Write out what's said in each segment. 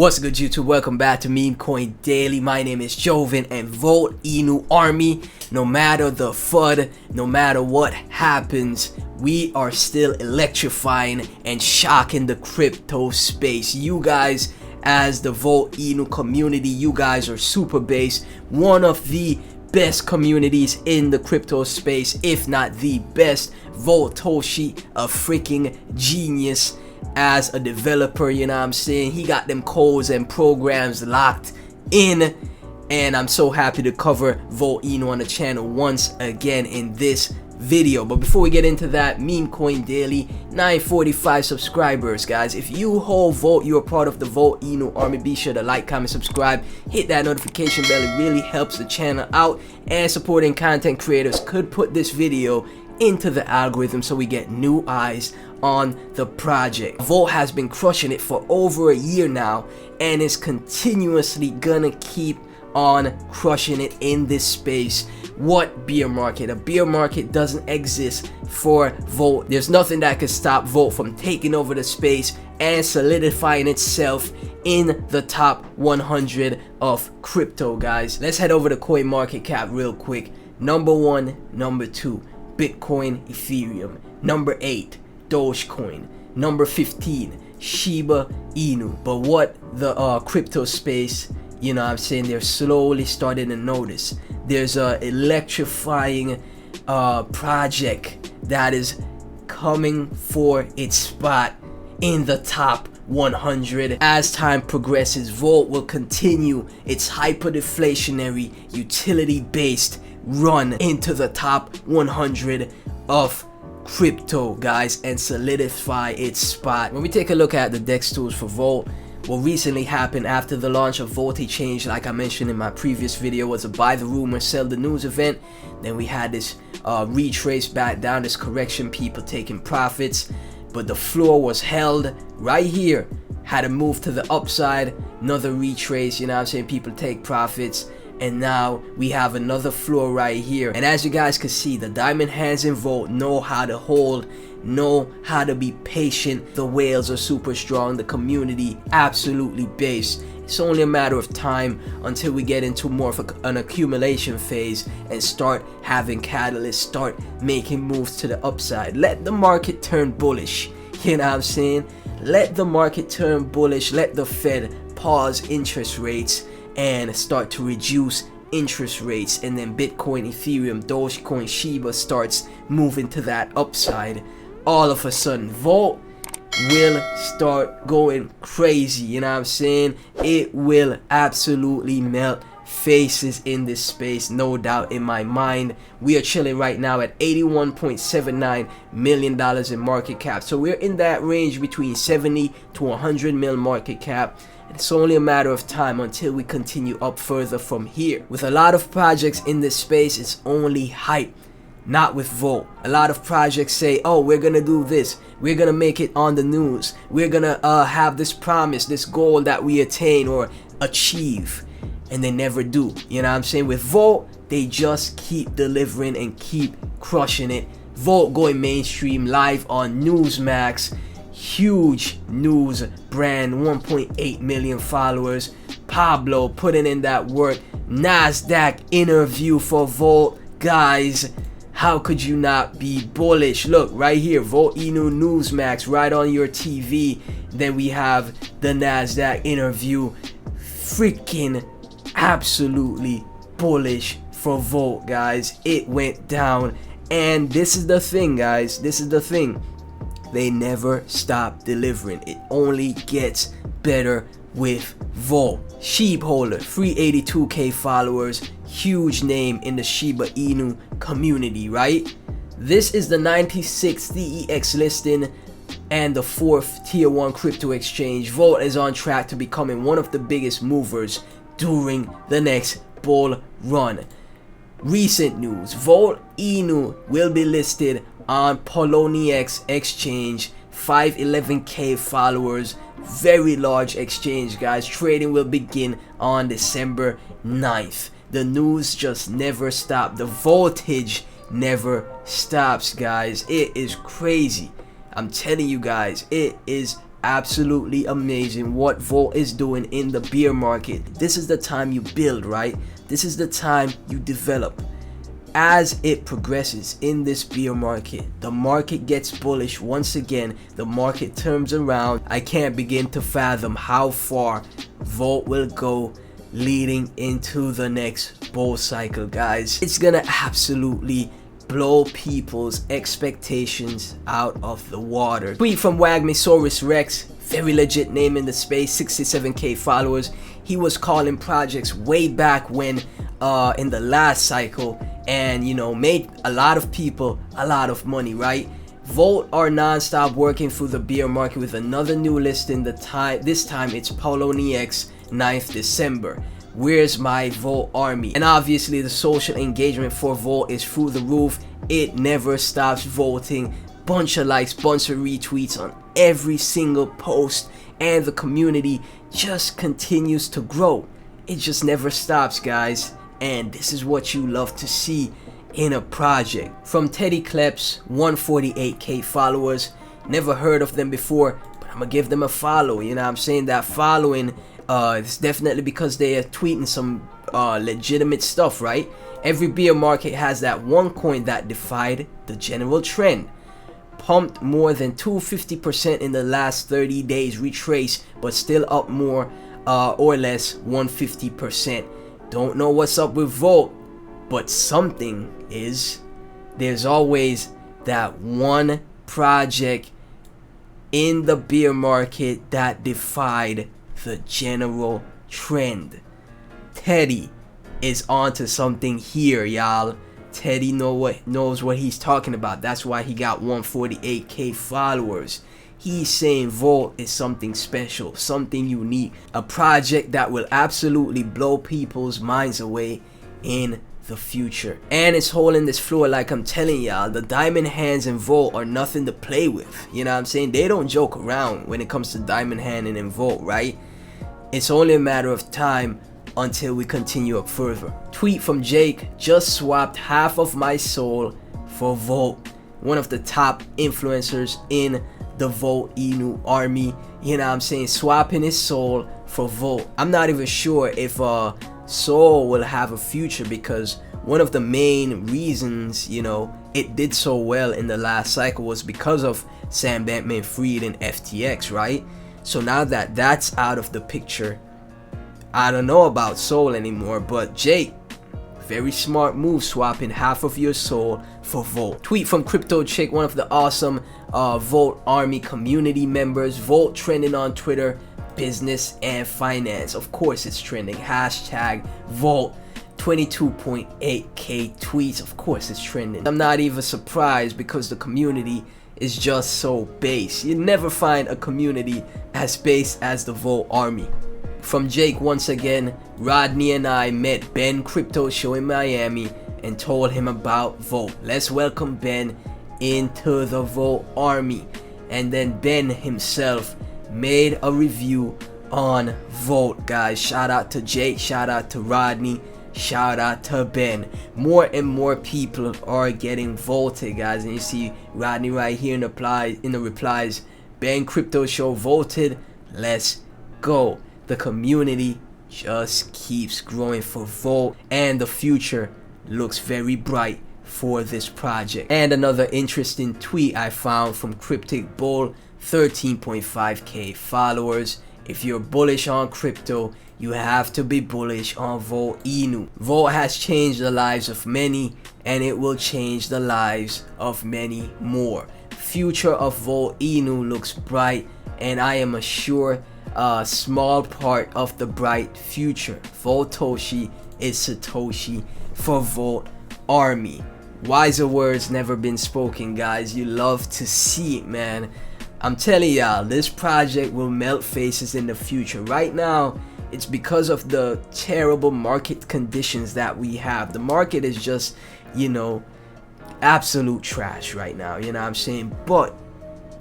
What's good, YouTube? Welcome back to Meme Coin Daily. My name is Joven, and Volt Inu Army, no matter the FUD, no matter what happens, we are still electrifying and shocking the crypto space. You guys, as the Volt Inu community, you guys are super base, one of the best communities in the crypto space, if not the best. Voltoshi, a freaking genius as a developer, you know what I'm saying? He got them codes and programs locked in, and I'm so happy to cover Volt Inu on the channel once again in this video. But before we get into that, Meme Coin Daily, 945 subscribers, guys. If you hold Volt, you're part of the Volt Inu army. Be sure to like, comment, subscribe, hit that notification bell. It really helps the channel out, and supporting content creators could put this video into the algorithm so we get new eyes on the project. Volt has been crushing it for over a year now, and is continuously gonna keep on crushing it in this space. What bear market? A bear market doesn't exist for Volt. There's nothing that could stop Volt from taking over the space and solidifying itself in the top 100 of crypto, guys. Let's head over to coin market cap real quick. Number 1, number 2, Bitcoin, Ethereum. Number 8, Dogecoin. Number 15, Shiba Inu. But what the crypto space, you know what I'm saying, they're slowly starting to notice. There's a electrifying project that is coming for its spot in the top 100. As time progresses, Volt will continue its hyper-deflationary, utility-based run into the top 100 of crypto, guys, and solidify its spot. When we take a look at the DEX tools for Volt, what recently happened after the launch of Volt Exchange, like I mentioned in my previous video, was a buy the rumor, sell the news event. Then we had this retrace back down, this correction, people taking profits, but the floor was held right here. Had to move to the upside, another retrace, you know what I'm saying, people take profits, and now we have another floor right here. And as you guys can see, the diamond hands in Volt know how to hold, know how to be patient. The whales are super strong, the community absolutely based. It's only a matter of time until we get into more of an accumulation phase and start having catalysts, start making moves to the upside. Let the market turn bullish, you know what I'm saying? Let the market turn bullish, let the Fed pause interest rates and start to reduce interest rates, and then Bitcoin, Ethereum, Dogecoin, Shiba starts moving to that upside. All of a sudden, Volt will start going crazy, you know what I'm saying? It will absolutely melt faces in this space, no doubt in my mind. We are chilling right now at $81.79 million in market cap, so we're in that range between 70 to 100 mil market cap. It's only a matter of time until we continue up further from here. With a lot of projects in this space, it's only hype. Not with Volt. A lot of projects say, oh, we're gonna do this, we're gonna make it on the news, we're gonna have this promise, this goal that we attain or achieve, and they never do. You know what I'm saying? With Volt, they just keep delivering and keep crushing it. Volt going mainstream, live on Newsmax, huge news brand, 1.8 million followers. Pablo putting in that work. NASDAQ interview for Volt, guys. How could you not be bullish? Look right here, Volt Inu Newsmax right on your TV. Then we have the NASDAQ interview. Freaking absolutely bullish for Volt, guys. It went down, and this is the thing, guys, this is the thing, they never stop delivering. It only gets better with Volt. Sheep holder, 382k followers, huge name in the Shiba Inu community, right? This is the 96th DEX listing and the 4th tier 1 crypto exchange. Volt is on track to becoming one of the biggest movers during the next bull run. Recent news, Volt Inu will be listed on Poloniex exchange, 511k followers, very large exchange, guys. Trading will begin on December 9th. The news just never stops. The voltage never stops, guys. It is crazy. I'm telling you guys, it is absolutely amazing what Volt is doing in the bear market. This is the time you build, right? This is the time you develop. As it progresses in this bear market, the market gets bullish once again, the market turns around. I can't begin to fathom how far Volt will go leading into the next bull cycle, guys. It's gonna absolutely blow people's expectations out of the water. Tweet from Wagmisaurus Rex, very legit name in the space, 67k followers. He was calling projects way back when in the last cycle, and you know, made a lot of people a lot of money, right? Volt are non-stop working through the bear market with another new listing. This time it's Poloniex 9th December. Where's my Volt army? And obviously the social engagement for Volt is through the roof. It never stops voting. Bunch of likes, bunch of retweets on every single post, and the community just continues to grow. It just never stops, guys, and this is what you love to see in a project. From Teddy Kleps, 148k followers. Never heard of them before, but I'm gonna give them a follow. You know what I'm saying? That following it's definitely because they are tweeting some legitimate stuff, right? Every bear market has that one coin that defied the general trend. Pumped more than 250% in the last 30 days, retraced, but still up more or less 150%. Don't know what's up with Volt, but something is. There's always that one project in the bear market that defied the general trend. Teddy is onto something here, y'all. Teddy knows what he's talking about. That's why he got 148k followers. He's saying Volt is something special, something unique, a project that will absolutely blow people's minds away in the future. And it's holding this floor, like I'm telling y'all. The diamond hands in Volt are nothing to play with. You know what I'm saying? They don't joke around when it comes to diamond handing in Volt, right? It's only a matter of time until we continue up further. Tweet from Jake, just swapped half of my soul for Volt. One of the top influencers in the Volt Inu army. You know what I'm saying? Swapping his soul for Volt. I'm not even sure if soul will have a future, because one of the main reasons, you know, it did so well in the last cycle was because of Sam Bankman-Fried and FTX, right? So now that that's out of the picture, I don't know about soul anymore. But Jake, very smart move, swapping half of your soul for Volt. Tweet from Crypto Chick, one of the awesome Volt army community members. Volt trending on Twitter, business and finance. Of course it's trending. Hashtag Volt. 22.8k tweets. Of course it's trending. I'm not even surprised, because the community is just so base. You never find a community as base as the Volt army. From Jake once again, Rodney and I met Ben Crypto Show in Miami and told him about Volt. Let's welcome Ben into the Volt army. And then Ben himself made a review on Volt, guys. Shout out to Jake, shout out to Rodney, shout out to Ben. More and more people are getting voted, guys, and you see Rodney right here in the replies. Ben Crypto Show voted. Let's go. The community just keeps growing for Volt, and the future looks very bright for this project. And another interesting tweet I found from Cryptic Bull, 13.5k followers. If you're bullish on crypto, you have to be bullish on Volt Inu. Volt has changed the lives of many, and it will change the lives of many more. Future of Volt Inu looks bright, and I am assured a small part of the bright future. Voltoshi is Satoshi for Volt army. Wiser words never been spoken, guys. You love to see it, man. I'm telling y'all, this project will melt faces in the future. Right now, it's because of the terrible market conditions that we have. The market is just, you know, absolute trash right now, you know what I'm saying? But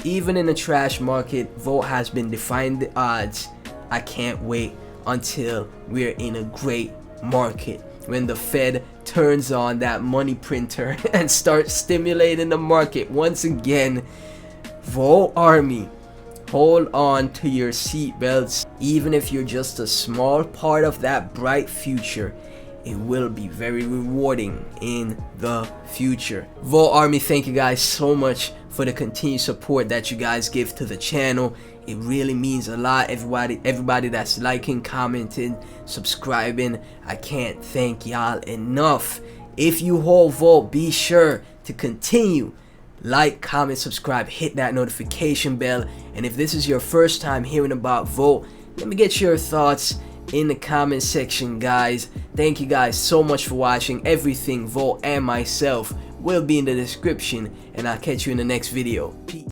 even in a trash market, Volt has been defying the odds. I can't wait until we're in a great market, when the Fed turns on that money printer and starts stimulating the market once again. Volt army, hold on to your seatbelts. Even if you're just a small part of that bright future, it will be very rewarding in the future. Volt Army, thank you guys so much for the continued support that you guys give to the channel. It really means a lot. Everybody that's liking, commenting, subscribing, I can't thank y'all enough. If you hold Volt, be sure to continue. Like, comment, subscribe, hit that notification bell. And if this is your first time hearing about Volt, let me get your thoughts in the comment section, guys. Thank you guys so much for watching. Everything Volt and myself will be in the description, and I'll catch you in the next video. Peace.